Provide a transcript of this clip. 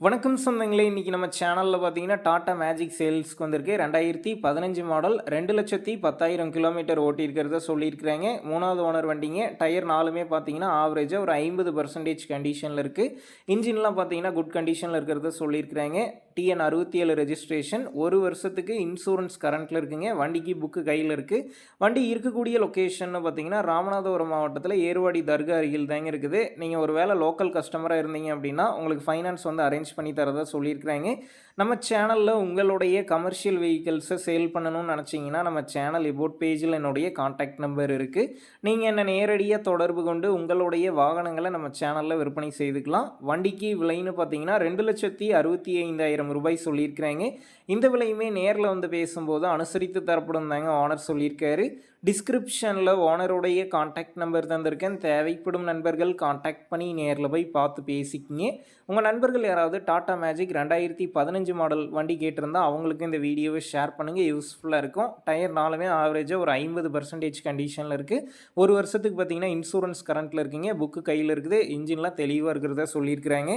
வணக்கம் சொந்தங்களே, இன்றைக்கி நம்ம சேனலில் பார்த்தீங்கன்னா டாட்டா மேஜிக் சேல்ஸ்க்கு வந்திருக்கு. 2015 மாடல் 2,10,000 கிலோமீட்டர் ஓட்டியிருக்கிறத சொல்லியிருக்கிறாங்க. 3வது ஓனர் வண்டிங்க. டயர் 4மே பார்த்தீங்கன்னா ஆவரேஜாக ஒரு 50% கண்டிஷனில் இருக்குது. இன்ஜின்லாம் பார்த்தீங்கன்னா குட் கண்டிஷனில் இருக்கிறத சொல்லியிருக்கிறாங்க. TN 67 registration. 1 வருஷத்துக்கு இன்சூரன்ஸ் கரண்ட்டில் இருக்குங்க. வண்டிக்கு புக்கு கையில் இருக்குது. வண்டி இருக்கக்கூடிய லொக்கேஷன் பார்த்தீங்கன்னா ராமநாதபுரம் மாவட்டத்தில் ஏர்வாடி தர்கா அருகில் தாங்க இருக்குது. நீங்கள் ஒரு வேளை லோக்கல் கஸ்டமராக இருந்தீங்க அப்படின்னா உங்களுக்கு ஃபைனான்ஸ் அரேஞ்ச் பண்ணி தரதா சொல்லியிருக்கிறாங்க. நம்ம சேனலில் உங்களுடைய கமர்ஷியல் வெஹிக்கிள்ஸை சேல் பண்ணணும்னு நினச்சிங்கன்னா நம்ம சேனல் எபோட் பேஜில் என்னுடைய கான்டாக்ட் நம்பர் இருக்குது. நீங்கள் என்னை நேரடியாக தொடர்பு கொண்டு உங்களுடைய வாகனங்களை நம்ம சேனலில் விற்பனை செய்துக்கலாம். வண்டிக்கு விலைன்னு பார்த்தீங்கன்னா 2,65,000 ரூபாய் சொல்லியிருக்கிறாங்க. இந்த விலையுமே நேரில் வந்து பேசும்போது அனுசரித்து தரப்படும் தாங்க ஓனர் சொல்லியிருக்காரு. டிஸ்கிரிப்ஷனில் ஓனருடைய கான்டாக்ட் நம்பர் தந்திருக்கேன். தேவைப்படும் நண்பர்கள் கான்டாக்ட் பண்ணி நேரில் போய் பார்த்து பேசிக்கிங்க. உங்கள் நண்பர்கள் யாராவது டாட்டா மேஜிக் 2015 மாடல் வண்டி கேட்டிருந்தால் அவங்களுக்கு இந்த வீடியோவை ஷேர் பண்ணுங்கள், யூஸ்ஃபுல்லாக இருக்கும். டயர் 4மே ஆவரேஜாக ஒரு 50% கண்டிஷனில் இருக்குது. 1 வருஷத்துக்கு பார்த்தீங்கன்னா இன்சூரன்ஸ் கரண்ட்டில் இருக்குங்க. புக்கு கையில் இருக்குது. இன்ஜின்லாம் தெளிவாக இருக்கிறதா சொல்லியிருக்கிறாங்க.